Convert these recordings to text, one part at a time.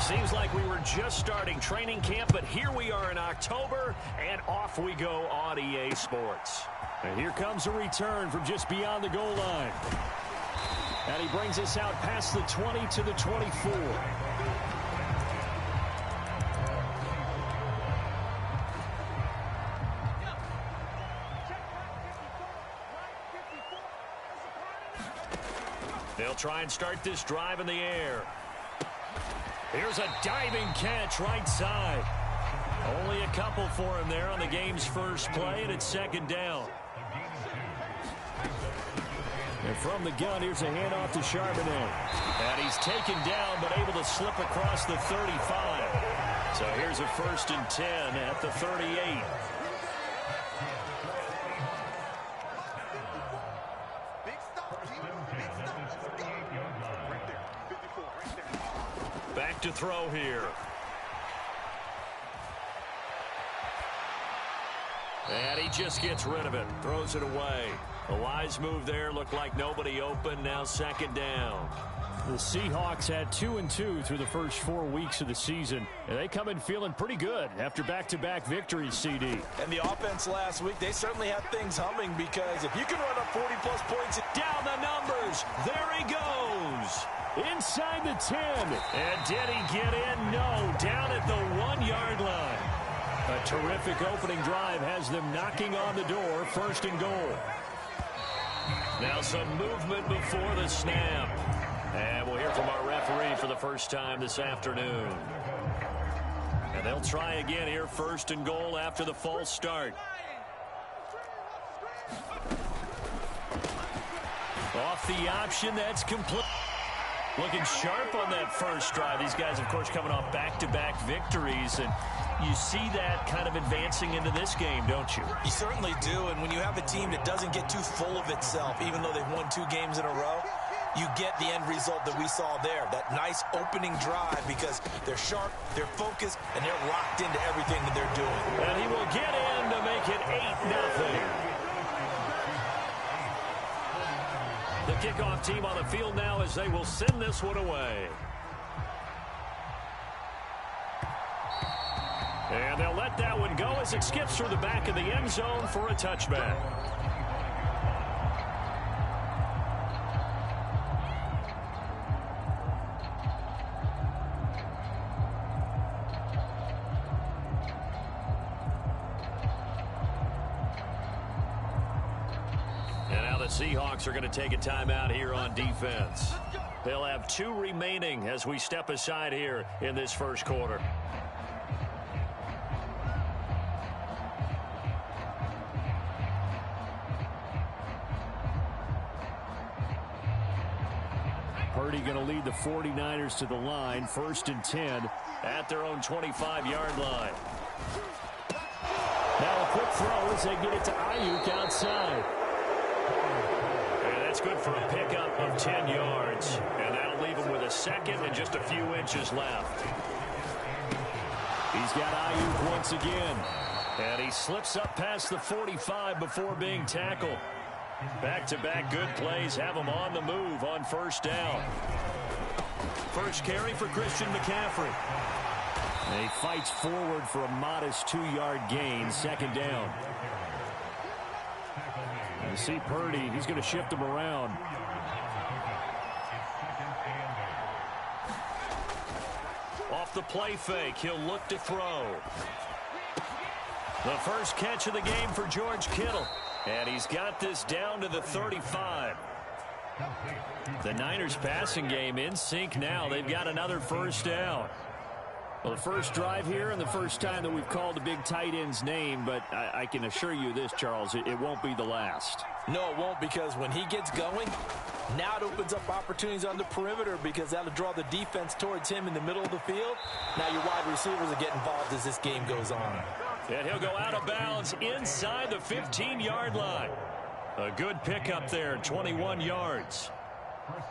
Seems like we were just starting training camp, but here we are in October, and off we go on EA Sports. And here comes a return from just beyond the goal line. And he brings us out past the 20 to the 24. They'll try and start this drive in the air. Here's a diving catch right side. Only a couple for him there on the game's first play, and it's second down. And from the gun, here's a handoff to Charbonnet. And he's taken down, but able to slip across the 35. So here's a 1st and 10 at the 38. Back to throw here. And he just gets rid of it. Throws it away. A wise move there. Looked like nobody open. Now second down. The Seahawks had 2-2 through the first 4 weeks of the season. And they come in feeling pretty good after back-to-back victories, CD. And the offense last week, they certainly had things humming, because if you can run up 40-plus points. Down the numbers. There he goes. Inside the 10. And did he get in? No. Down at the 1-yard line. A terrific opening drive has them knocking on the door. 1st and goal. Now some movement before the snap. And we'll hear from our referee for the first time this afternoon. And they'll try again here. 1st and goal after the false start. Off the option. That's complete. Looking sharp on that first drive. These guys, of course, coming off back-to-back victories. And you see that kind of advancing into this game, don't you? You certainly do. And when you have a team that doesn't get too full of itself, even though they've won 2 games in a row, you get the end result that we saw there. That nice opening drive, because they're sharp, they're focused, and they're locked into everything that they're doing. And he will get in to make it 8-0. The kickoff team on the field now as they will send this one away. And they'll let that one go as it skips through the back of the end zone for a touchback. Seahawks are going to take a timeout here on defense. They'll have 2 remaining as we step aside here in this first quarter. Purdy going to lead the 49ers to the line. 1st and 10 at their own 25-yard line. Now a quick throw as they get it to Ayuk outside. That's good for a pickup of 10 yards. And that'll leave him with a second and just a few inches left. He's got Ayuk once again. And he slips up past the 45 before being tackled. Back-to-back good plays have him on the move on 1st down. First carry for Christian McCaffrey. And he fights forward for a modest 2-yard gain. 2nd down. You see Purdy, he's going to shift him around. Off the play fake, he'll look to throw. The first catch of the game for George Kittle. And he's got this down to the 35. The Niners passing game in sync now. They've got another 1st down. Well, the first drive here and the first time that we've called a big tight end's name, but I can assure you this, Charles, it won't be the last. No, it won't, because when he gets going, now it opens up opportunities on the perimeter, because that'll draw the defense towards him in the middle of the field. Now your wide receivers are getting involved as this game goes on. And he'll go out of bounds inside the 15-yard line. A good pickup there, 21 yards.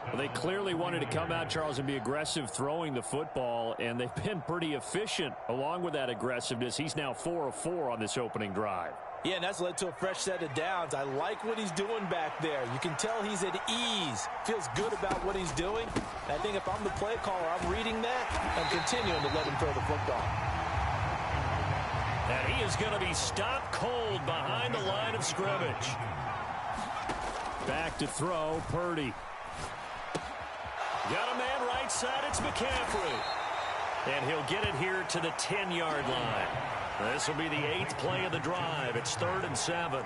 Well, they clearly wanted to come out, Charles, and be aggressive throwing the football, and they've been pretty efficient along with that aggressiveness. He's now 4 of 4 on this opening drive. Yeah, and that's led to a fresh set of downs. I like what he's doing back there. You can tell he's at ease, feels good about what he's doing. And I think if I'm the play caller, I'm reading that and continuing to let him throw the football. And he is going to be stopped cold behind the line of scrimmage. Back to throw, Purdy. Got a man right side, it's McCaffrey. And he'll get it here to the 10-yard line. This will be the 8th play of the drive. It's 3rd and 7.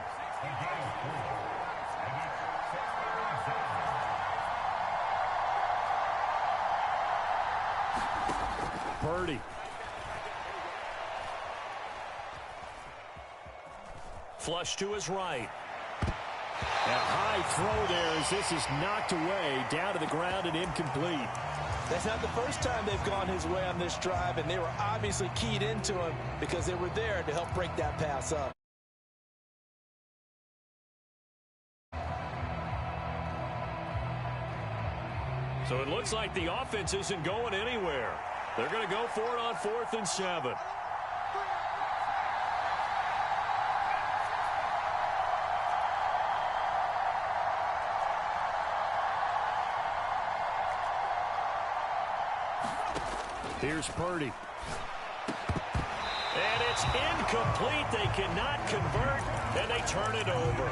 Purdy. Flush to his right. A high throw there as this is knocked away, down to the ground and incomplete. That's not the first time they've gone his way on this drive, and they were obviously keyed into him because they were there to help break that pass up. So it looks like the offense isn't going anywhere. They're going to go for it on 4th and 7. Here's Purdy. And it's incomplete. They cannot convert, and they turn it over.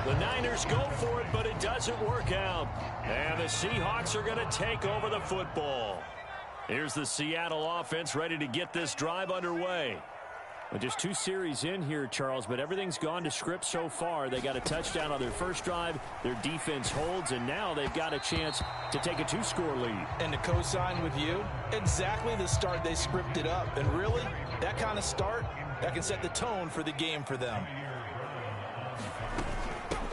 The Niners go for it, but it doesn't work out. And the Seahawks are going to take over the football. Here's the Seattle offense ready to get this drive underway. Well, just 2 series in here, Charles, but everything's gone to script so far. They got a touchdown on their first drive. Their defense holds, and now they've got a chance to take a 2-score lead. And to co-sign with you, exactly the start they scripted up. And really, that kind of start, that can set the tone for the game for them.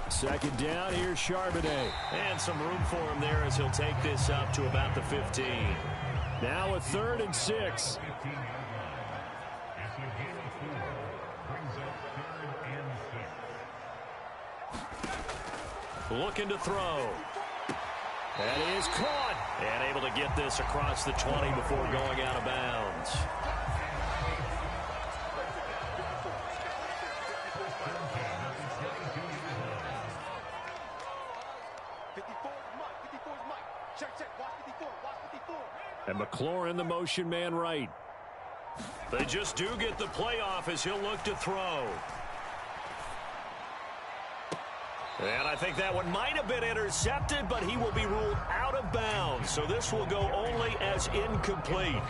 2nd down, here's Charbonnet. And some room for him there as he'll take this up to about the 15. Now a 3rd and 6. Looking to throw. That is caught. And able to get this across the 20 before going out of bounds. And McLaurin, the motion man right. They just do get the playoff as he'll look to throw. And I think that one might have been intercepted, but he will be ruled out of bounds. So this will go only as incomplete.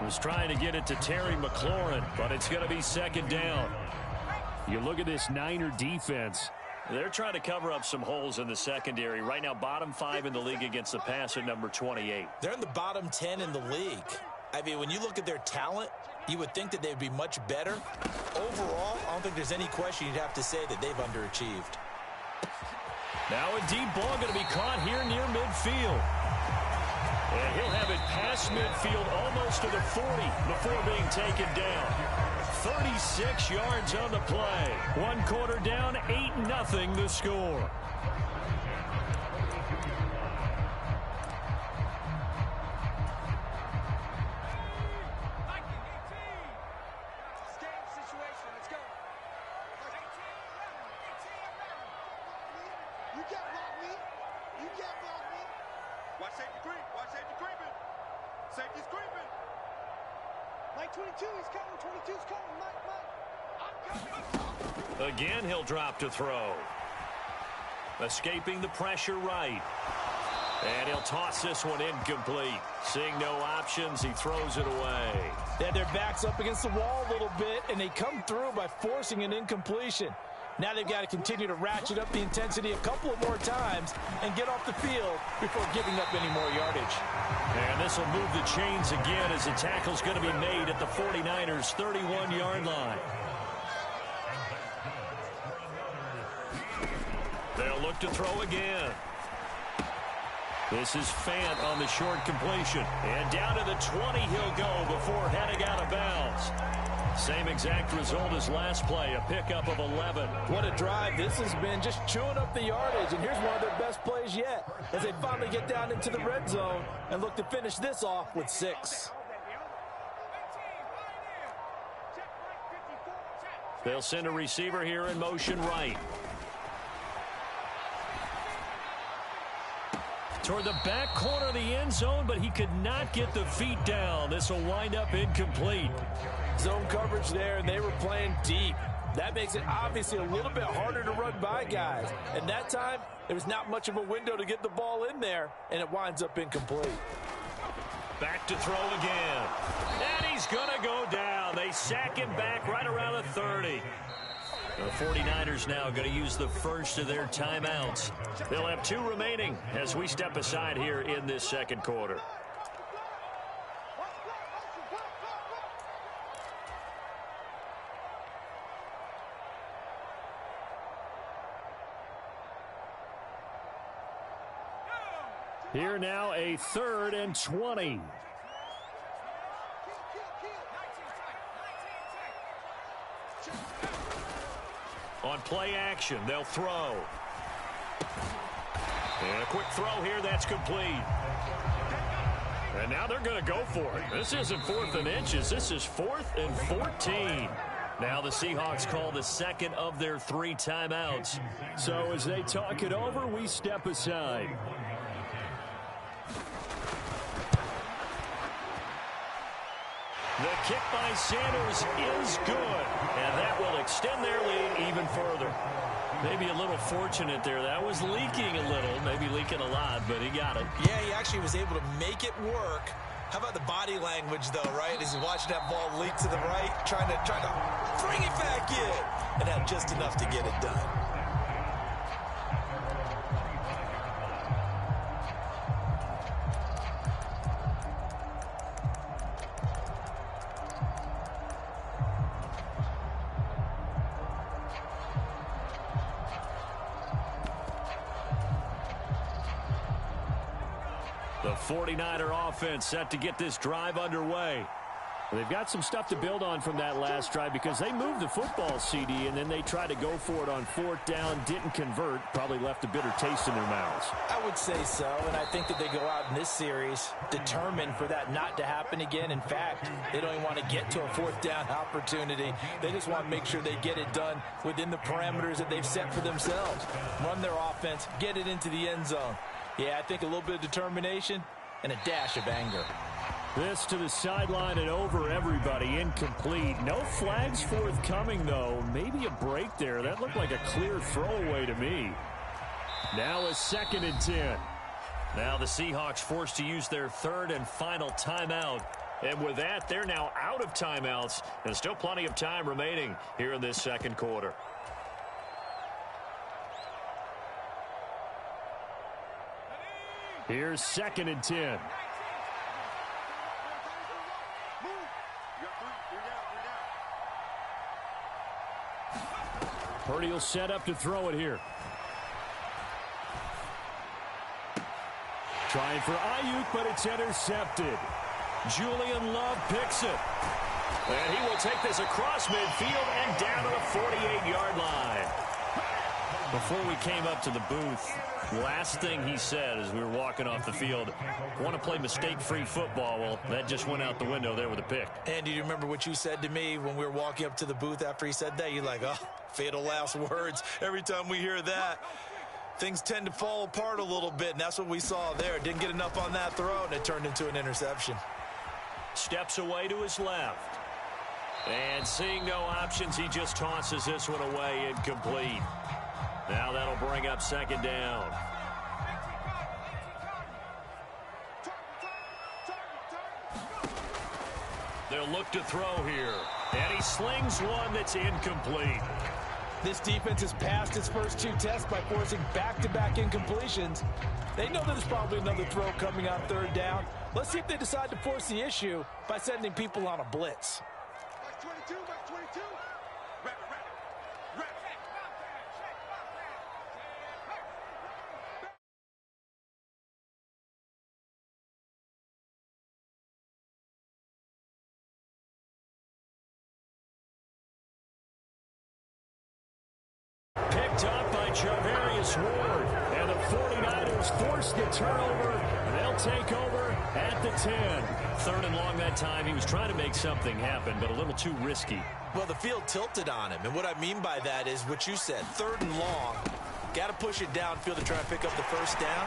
Was trying to get it to Terry McLaurin, but it's going to be 2nd down. You look at this Niner defense. They're trying to cover up some holes in the secondary. Right now, bottom 5 in the league against the pass at number 28. They're in the bottom 10 in the league. I mean, when you look at their talent, you would think that they'd be much better. Overall, I don't think there's any question you'd have to say that they've underachieved. Now a deep ball going to be caught here near midfield. And he'll have it past midfield almost to the 40 before being taken down. 36 yards on the play. 1 quarter down, 8-0 the score. Again, he'll drop to throw. Escaping the pressure right. And he'll toss this one incomplete. Seeing no options, he throws it away. Yeah, their back's up against the wall a little bit, and they come through by forcing an incompletion. Now they've got to continue to ratchet up the intensity a couple of more times and get off the field before giving up any more yardage. And this will move the chains again as the tackle's going to be made at the 49ers' 31-yard line. They'll look to throw again. This is Fant on the short completion. And down to the 20 he'll go before heading out of bounds. Same exact result as last play, a pickup of 11. What a drive this has been, just chewing up the yardage. And here's one of their best plays yet as they finally get down into the red zone and look to finish this off with 6. They'll send a receiver here in motion right. Toward the back corner of the end zone, but he could not get the feet down. This will wind up incomplete. Zone coverage there, and they were playing deep. That makes it obviously a little bit harder to run by guys. And that time, there was not much of a window to get the ball in there, and it winds up incomplete. Back to throw again. And he's going to go down. They sack him back right around the 30. The 49ers now going to use the first of their timeouts. They'll have 2 remaining as we step aside here in this second quarter. Here now a 3rd and 20. On play action, they'll throw. And a quick throw here, that's complete. And now they're going to go for it. This isn't 4th and inches. This is 4th and 14. Now the Seahawks call the second of their 3 timeouts. So as they talk it over, we step aside. The kick by Sanders is good, and that will extend their lead even further. Maybe a little fortunate there. That was leaking a little, maybe leaking a lot, but he got it. Yeah, he actually was able to make it work. How about the body language, though, right? As he's watching that ball leak to the right, trying to bring it back in, and had just enough to get it done. The 49er offense set to get this drive underway. Well, they've got some stuff to build on from that last drive because they moved the football, CD, and then they tried to go for it on 4th down, didn't convert, probably left a bitter taste in their mouths. I would say so, and I think that they go out in this series determined for that not to happen again. In fact, they don't even want to get to a 4th down opportunity. They just want to make sure they get it done within the parameters that they've set for themselves. Run their offense, get it into the end zone. Yeah, I think a little bit of determination and a dash of anger. This to the sideline and over everybody, incomplete. No flags forthcoming, though. Maybe a break there. That looked like a clear throwaway to me. Now a 2nd and 10. Now the Seahawks forced to use their 3rd and final timeout. And with that, they're now out of timeouts. And still plenty of time remaining here in this second quarter. Here's 2nd and 10. Purdy will set up to throw it here. Trying for Ayuk, but it's intercepted. Julian Love picks it. And he will take this across midfield and down to the 48-yard line. Before we came up to the booth, last thing he said as we were walking off the field, want to play mistake-free football. Well, that just went out the window there with a pick. And do you remember what you said to me when we were walking up to the booth after he said that? You're like, oh, fatal last words. Every time we hear that, things tend to fall apart a little bit, and that's what we saw there. Didn't get enough on that throw, and it turned into an interception. Steps away to his left. And seeing no options, he just tosses this one away, incomplete. Now that'll bring up 2nd down. They'll look to throw here. And he slings one that's incomplete. This defense has passed its first 2 tests by forcing back-to-back incompletions. They know there's probably another throw coming on 3rd down. Let's see if they decide to force the issue by sending people on a blitz. Back 22, back 22. Picked up by Charvarius Ward. And the 49ers force the turnover. They'll take over at the 10. Third and long that time. He was trying to make something happen, but a little too risky. Well, the field tilted on him, and what I mean by that is what you said, third and long. Got to push it downfield to try and pick up the first down.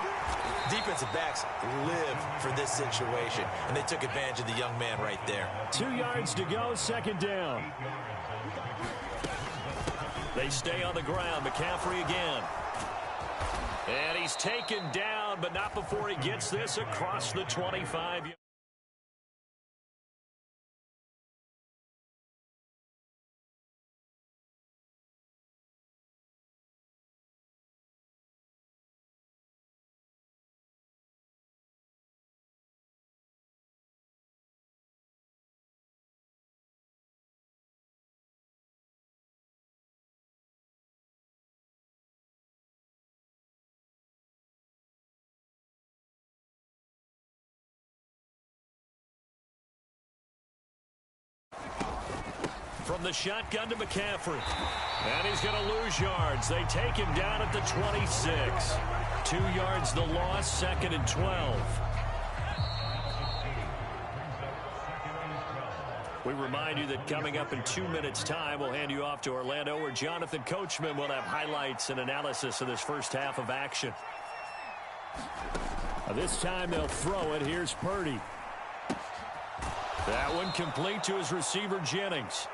Defensive backs live for this situation, and they took advantage of the young man right there. 2 yards to go, second down. They stay on the ground. McCaffrey again. And he's taken down, but not before he gets this across the 25. From the shotgun to McCaffrey. And he's going to lose yards. They take him down at the 26. 2 yards the loss, second and 12. We remind you that coming up in 2 minutes' time, we'll hand you off to Orlando, where Jonathan Coachman will have highlights and analysis of this first half of action. This time they'll throw it. Here's Purdy. That one complete to his receiver, Jennings.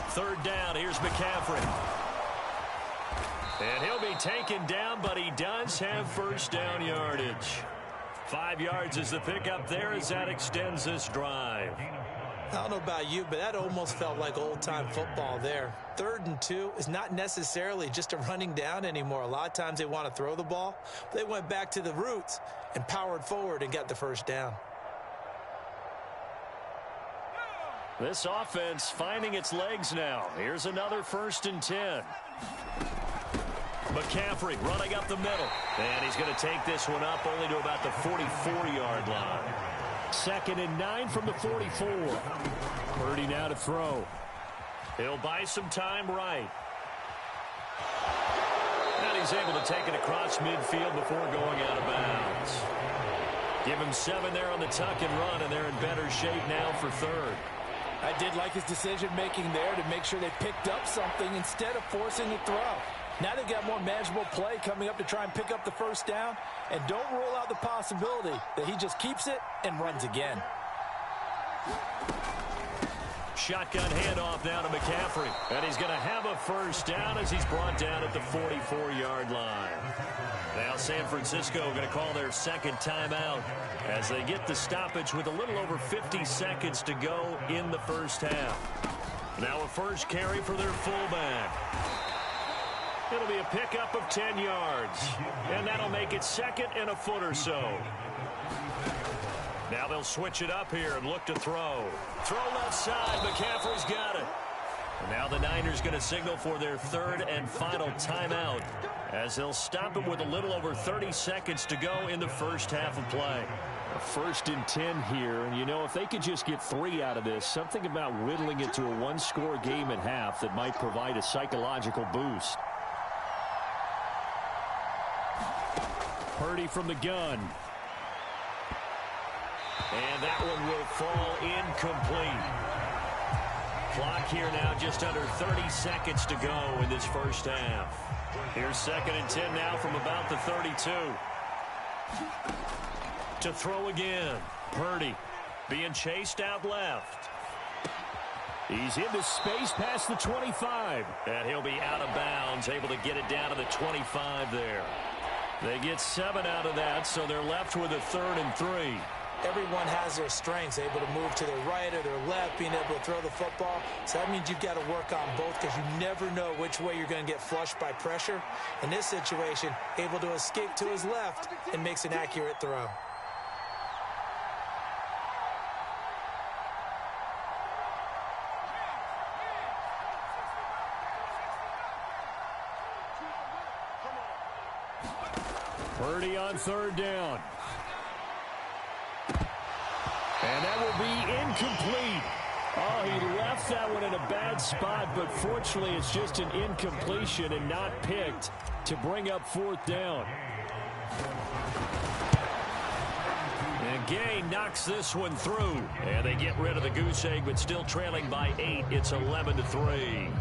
Third down, here's McCaffrey. And he'll be taken down, but he does have first down yardage. 5 yards is the pickup there as that extends this drive. I don't know about you, but that almost felt like old-time football there. 3rd and 2 is not necessarily just a running down anymore. A lot of times they want to throw the ball. They went back to the roots and powered forward and got the first down. This offense finding its legs now. Here's another 1st and 10. McCaffrey running up the middle. And he's going to take this one up only to about the 44-yard line. 2nd and 9 from the 44. Purdy now to throw. He'll buy some time right. And he's able to take it across midfield before going out of bounds. Give him 7 there on the tuck and run, and they're in better shape now for 3rd. I did like his decision-making there to make sure they picked up something instead of forcing the throw. Now they've got more manageable play coming up to try and pick up the first down. And don't rule out the possibility that he just keeps it and runs again. Shotgun handoff now to McCaffrey. And he's going to have a first down as he's brought down at the 44-yard line. Now San Francisco going to call their second timeout as they get the stoppage with a little over 50 seconds to go in the first half. Now a first carry for their fullback. It'll be a pickup of 10 yards. And that'll make it 2nd and a foot or so. Now they'll switch it up here and look to throw. Throw left side. McCaffrey's got it. And now the Niners going to signal for their 3rd and final timeout as they'll stop him with a little over 30 seconds to go in the first half of play. A 1st and 10 here, and you know, if they could just get 3 out of this, something about whittling it to a one-score game at half that might provide a psychological boost. Purdy from the gun. And that one will fall incomplete. Clock here now just under 30 seconds to go in this first half. Here's 2nd and 10 now from about the 32. To throw again. Purdy being chased out left. He's into space past the 25. And he'll be out of bounds, able to get it down to the 25 there. They get 7 out of that, so they're left with a 3rd and 3. Everyone has their strengths, able to move to their right or their left, being able to throw the football. So that means you've got to work on both because you never know which way you're going to get flushed by pressure. In this situation, able to escape to his left and makes an accurate throw. Purdy on 3rd down. And that will be incomplete. Oh, he left that one in a bad spot, but fortunately it's just an incompletion and not picked. to bring up 4th down. And Gay knocks this one through. And they get rid of the goose egg, but still trailing by 8. It's 11-3.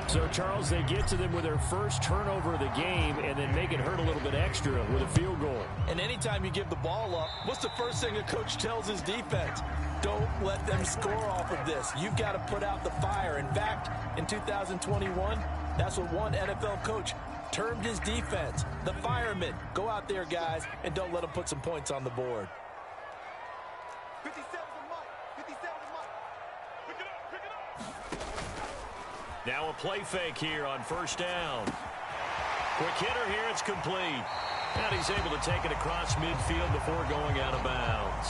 So, Charles, they get to them with their first turnover of the game and then make it hurt a little bit extra with a field goal. And anytime you give the ball up, what's the first thing a coach tells his defense? Don't let them score off of this. You've got to put out the fire. In fact, in 2021, that's what one NFL coach termed his defense, the firemen. Go out there, guys, and don't let them put some points on the board. 57 to Mike. 57 to Mike. Pick it up. Pick it up. Now a play fake here on 1st down. Quick hitter here. It's complete. And he's able to take it across midfield before going out of bounds.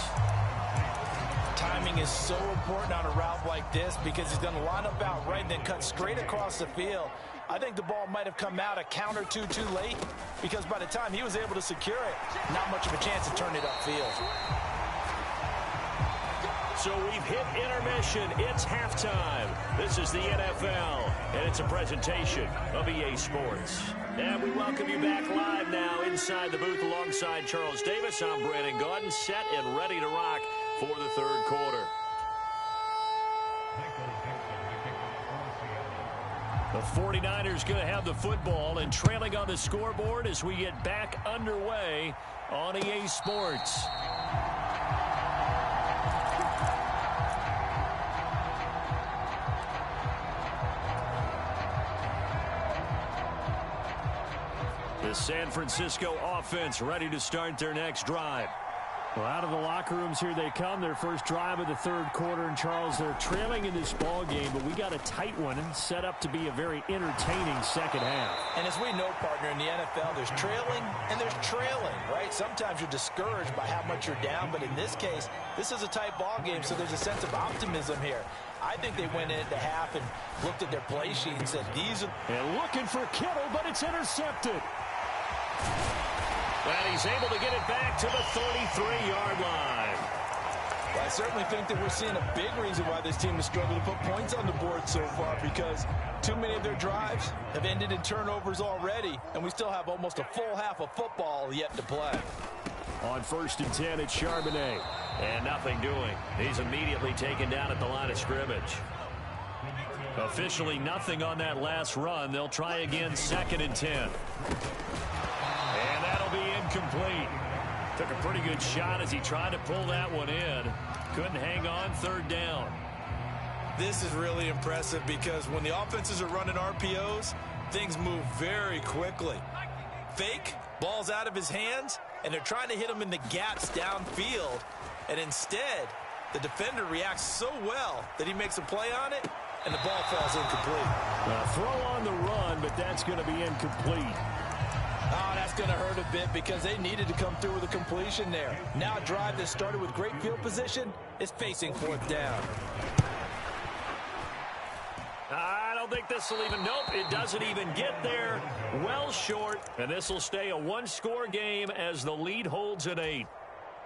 Timing is so important on a route like this because he's going to line up out right and then cut straight across the field. I think the ball might have come out a count or two too late because by the time he was able to secure it, not much of a chance to turn it upfield. So we've hit intermission. It's halftime. This is the NFL, and it's a presentation of EA Sports. And we welcome you back live now inside the booth alongside Charles Davis. I'm Brandon Gaudin, set and ready to rock for the 3rd quarter. The 49ers going to have the football and trailing on the scoreboard as we get back underway on EA Sports. The San Francisco offense ready to start their next drive. Well, out of the locker rooms here they come, their first drive of the 3rd quarter. And, Charles, they're trailing in this ball game, but we got a tight one and set up to be a very entertaining second half. And as we know, partner, in the NFL, there's trailing and there's trailing, right? Sometimes you're discouraged by how much you're down, but in this case, this is a tight ball game, so there's a sense of optimism here. I think they went into half and looked at their play sheet and said, these are... And looking for Kittle, but it's intercepted. And he's able to get it back to the 33-yard line. Well, I certainly think that we're seeing a big reason why this team has struggled to put points on the board so far because too many of their drives have ended in turnovers already, and we still have almost a full half of football yet to play. On 1st and 10, it's Charbonnet. And nothing doing. He's immediately taken down at the line of scrimmage. Officially nothing on that last run. They'll try again 2nd and 10. And that'll be incomplete. Took a pretty good shot as he tried to pull that one in. Couldn't hang on 3rd down. This is really impressive because when the offenses are running RPOs, things move very quickly. Fake, ball's out of his hands, and they're trying to hit him in the gaps downfield. And instead, the defender reacts so well that he makes a play on it, and the ball falls incomplete. Throw on the run, but that's going to be incomplete. Oh, that's going to hurt a bit because they needed to come through with a completion there. Now a drive that started with great field position is facing 4th down. I don't think this will even, nope, it doesn't even get there. Well short, and this will stay a 1-score game as the lead holds at 8.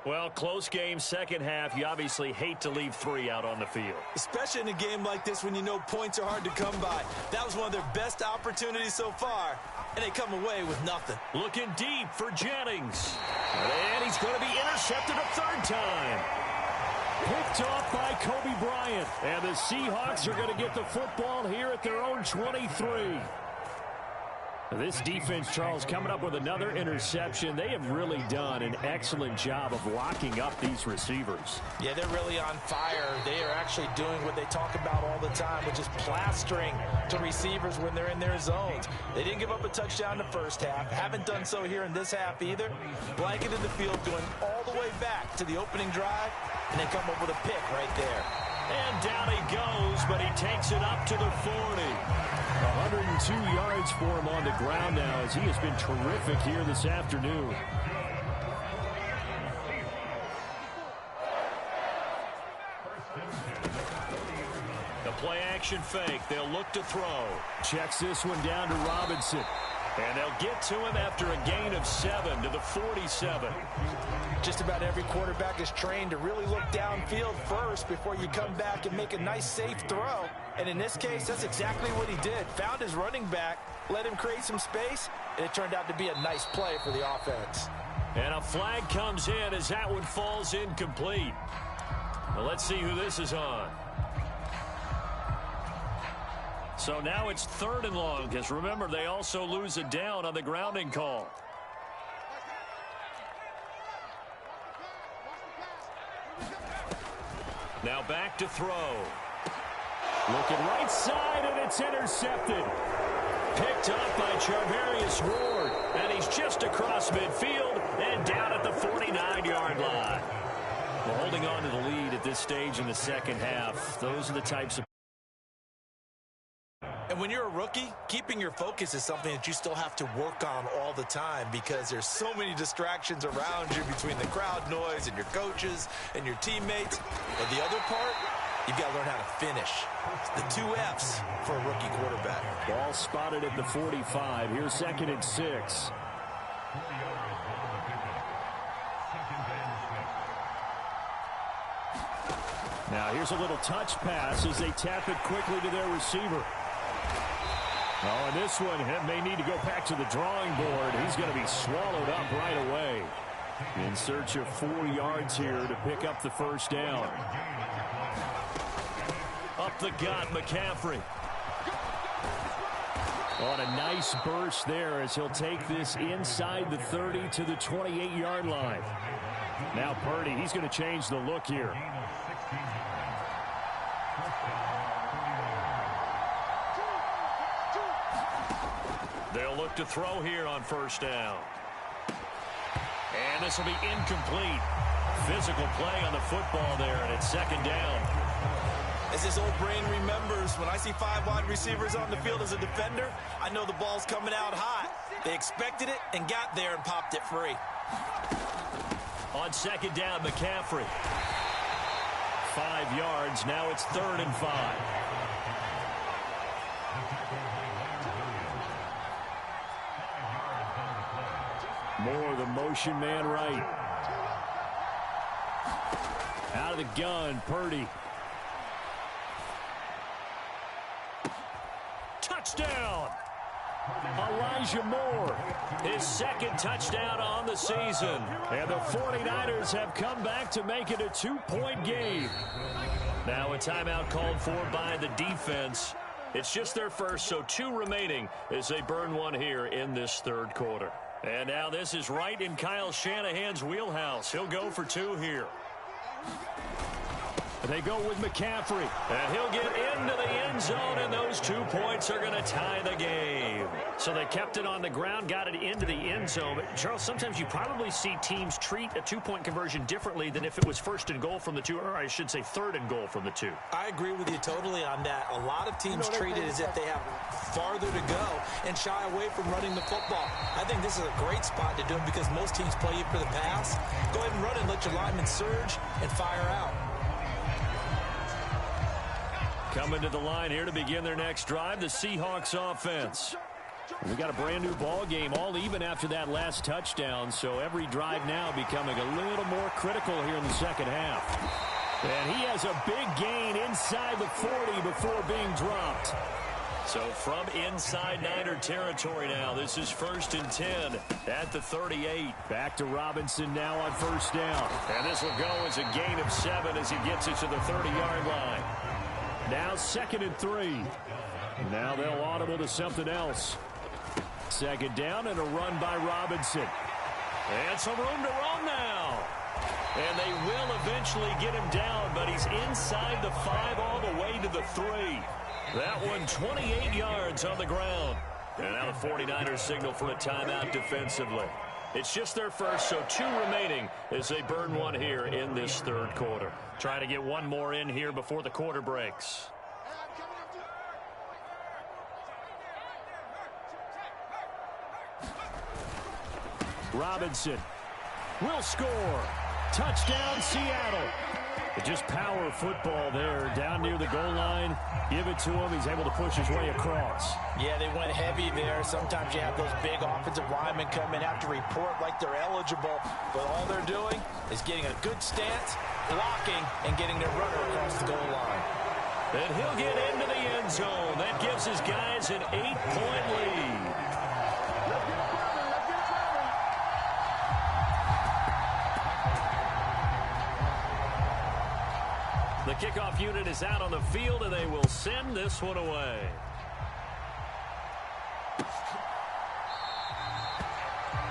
Well, close game, second half. You obviously hate to leave 3 out on the field. Especially in a game like this when you know points are hard to come by. That was one of their best opportunities so far, and they come away with nothing. Looking deep for Jennings. And he's going to be intercepted a 3rd time. Picked off by Kobe Bryant. And the Seahawks are going to get the football here at their own 23. This defense, Charles, coming up with another interception. They have really done an excellent job of locking up these receivers. Yeah, they're really on fire. They are actually doing what they talk about all the time, which is plastering to receivers when they're in their zones. They didn't give up a touchdown in the first half. Haven't done so here in this half either. Blanketed the field going all the way back to the opening drive, and they come up with a pick right there. And down he goes, but he takes it up to the 40. 102 yards for him on the ground now as he has been terrific here this afternoon. The play action fake. They'll look to throw. Checks this one down to Robinson. And they'll get to him after a gain of 7 to the 47. Just about every quarterback is trained to really look downfield first before you come back and make a nice, safe throw. And in this case, that's exactly what he did. Found his running back, let him create some space, and it turned out to be a nice play for the offense. And a flag comes in as that one falls incomplete. Well, let's see who this is on. So now it's 3rd and long, because remember, they also lose a down on the grounding call. Now back to throw. Looking right side, and it's intercepted. Picked up by Charvarius Ward, and he's just across midfield and down at the 49-yard line. Well, holding on to the lead at this stage in the second half, those are the types of... And when you're a rookie, keeping your focus is something that you still have to work on all the time because there's so many distractions around you between the crowd noise and your coaches and your teammates. But the other part, you've got to learn how to finish. It's the 2 F's for a rookie quarterback. Ball spotted at the 45. Here's 2nd and 6. Now here's a little touch pass as they tap it quickly to their receiver. Oh, and this one may need to go back to the drawing board. He's going to be swallowed up right away. In search of 4 yards here to pick up the first down. Up the gut, McCaffrey. On a nice burst there as he'll take this inside the 30 to the 28-yard line. Now Purdy, he's going to change the look here. They'll look to throw here on 1st down. And this will be incomplete. Physical play on the football there, and it's 2nd down. As his old brain remembers, when I see 5 wide receivers on the field as a defender, I know the ball's coming out hot. They expected it and got there and popped it free. On 2nd down, McCaffrey. 5 yards. Now it's 3rd and 5. More the motion man right. Out of the gun, Purdy. Touchdown! Elijah Moore, his 2nd touchdown on the season. And the 49ers have come back to make it a 2-point game. Now a timeout called for by the defense. It's just their first, so 2 remaining as they burn one here in this 3rd quarter. And now this is right in Kyle Shanahan's wheelhouse. He'll go for 2 here. They go with McCaffrey. And he'll get into the end zone, and those 2 points are going to tie the game. So they kept it on the ground, got it into the end zone. But, Charles, sometimes you probably see teams treat a 2-point conversion differently than if it was 1st and goal from the 2, or I should say 3rd and goal from the 2. I agree with you totally on that. A lot of teams treat it as if they have farther to go and shy away from running the football. I think this is a great spot to do it because most teams play you for the pass. Go ahead and run and let your linemen surge and fire out. Coming to the line here to begin their next drive, the Seahawks offense. We got a brand new ball game, all even after that last touchdown, so every drive now becoming a little more critical here in the second half. And he has a big gain inside the 40 before being dropped. So from inside Niner territory now, this is 1st and 10 at the 38. Back to Robinson now on 1st down. And this will go as a gain of 7 as he gets it to the 30-yard line. Now 2nd and 3. Now they'll audible to something else. 2nd down and a run by Robinson. And some room to run now. And they will eventually get him down, but he's inside the 5 all the way to the 3. That one 28 yards on the ground. And now the 49ers signal for a timeout defensively. It's just their first, so 2 remaining as they burn one here in this 3rd quarter. Trying to get one more in here before the quarter breaks. Robinson will score. Touchdown, Seattle. Just power football there down near the goal line. Give it to him. He's able to push his way across. Yeah, they went heavy there. Sometimes you have those big offensive linemen come in, have to report like they're eligible. But all they're doing is getting a good stance, blocking, and getting their runner across the goal line. And he'll get into the end zone. That gives his guys an 8-point lead. The kickoff unit is out on the field, and they will send this one away.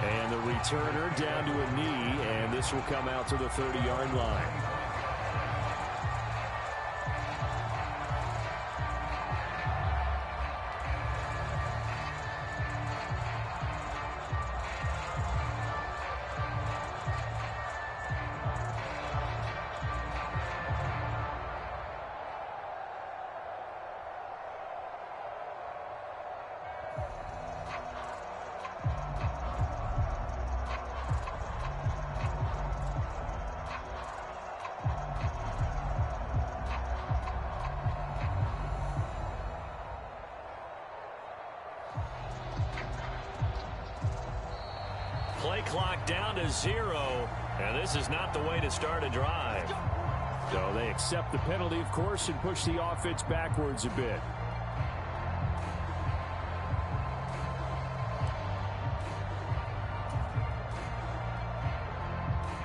And the returner down to a knee, and this will come out to the 30-yard line. Play clock down to 0, and this is not the way to start a drive. So they accept the penalty, of course, and push the offense backwards a bit.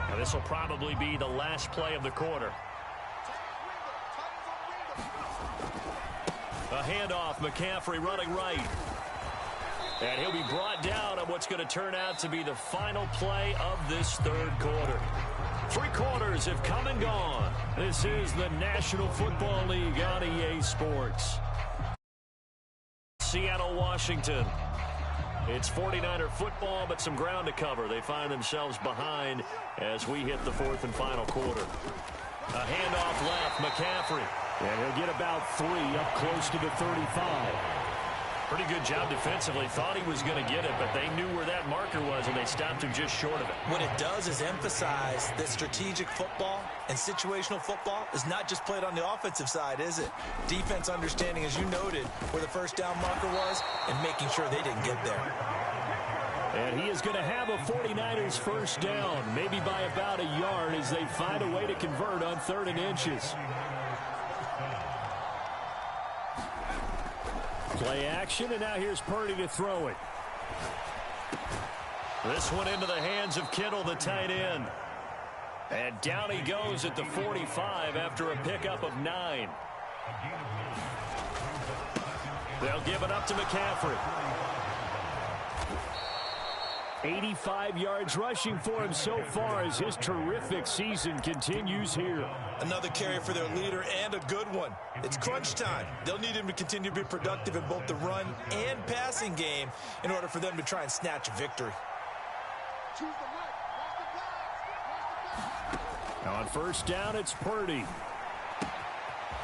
Now this will probably be the last play of the quarter. A handoff, McCaffrey running right. And he'll be brought down on what's going to turn out to be the final play of this third quarter. 3 quarters have come and gone. This is the National Football League on EA Sports. Seattle, Washington. It's 49er football, but some ground to cover. They find themselves behind as we hit the 4th and final quarter. A handoff left, McCaffrey. And he'll get about 3 up close to the 35. Pretty good job defensively. Thought he was going to get it, but they knew where that marker was, and they stopped him just short of it. What it does is emphasize that strategic football and situational football is not just played on the offensive side, is it? Defense understanding, as you noted, where the first down marker was and making sure they didn't get there. And he is going to have a 49ers first down, maybe by about a yard as they find a way to convert on 3rd and inches. Play action, and now here's Purdy to throw it. This one into the hands of Kittle, the tight end. And down he goes at the 45 after a pickup of 9. They'll give it up to McCaffrey. 85 yards rushing for him so far as his terrific season continues here. Another carry for their leader and a good one. It's crunch time. They'll need him to continue to be productive in both the run and passing game in order for them to try and snatch a victory. On first down, it's Purdy.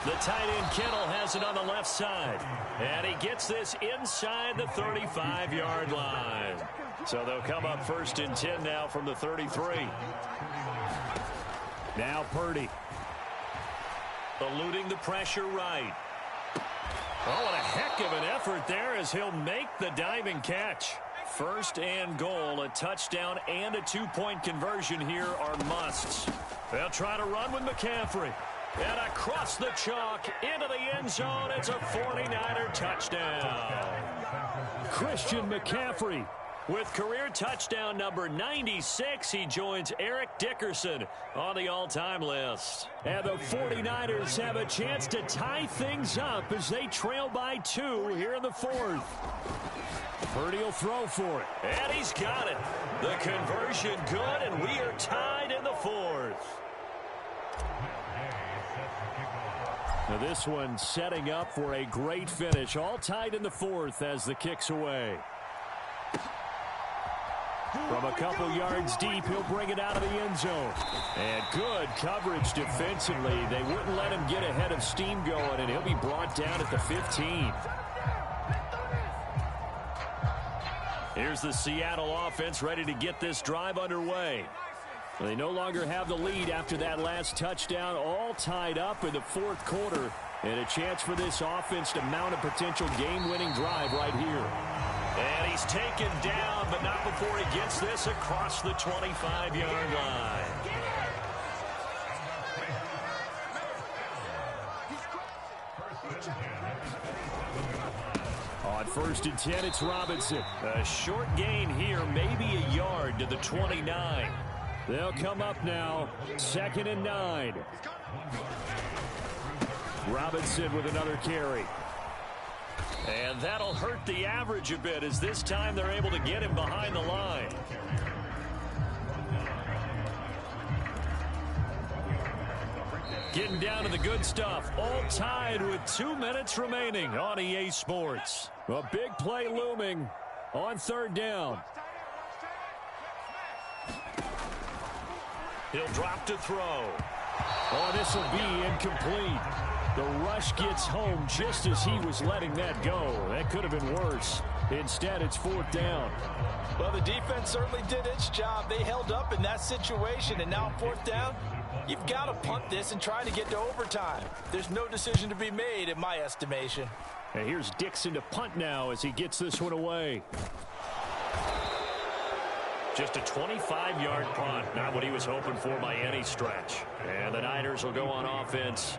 The tight end Kittle has it on the left side. And he gets this inside the 35-yard line. So they'll come up 1st and 10 now from the 33. Now Purdy. Eluding the pressure right. Oh, what a heck of an effort there as he'll make the diving catch. 1st and goal, a touchdown and a 2-point conversion here are musts. They'll try to run with McCaffrey. And across the chalk into the end zone, it's a 49er touchdown. Christian McCaffrey. With career touchdown number 96, he joins Eric Dickerson on the all-time list. And the 49ers have a chance to tie things up as they trail by 2 here in the 4th. Purdy will throw for it. And he's got it. The conversion good, and we are tied in the 4th. Now this one setting up for a great finish. All tied in the 4th as the kick's away. From a couple yards deep, he'll bring it out of the end zone. And good coverage defensively. They wouldn't let him get ahead of steam going, and he'll be brought down at the 15. Here's the Seattle offense ready to get this drive underway. They no longer have the lead after that last touchdown, all tied up in the 4th quarter. And a chance for this offense to mount a potential game-winning drive right here. And he's taken down, but not before he gets this across the 25-yard line. On 1st and 10, it's Robinson. A short gain here, maybe a yard to the 29. They'll come up now. 2nd and 9. Robinson with another carry. And that'll hurt the average a bit as this time they're able to get him behind the line. Getting down to the good stuff. All tied with 2 minutes remaining on EA Sports. A big play looming on 3rd down. He'll drop to throw. Oh, this will be incomplete. The rush gets home just as he was letting that go. That could have been worse. Instead, it's 4th down. Well, the defense certainly did its job. They held up in that situation, and now 4th down, you've got to punt this and try to get to overtime. There's no decision to be made in my estimation. And here's Dixon to punt now as he gets this one away. Just a 25-yard punt. Not what he was hoping for by any stretch. And the Niners will go on offense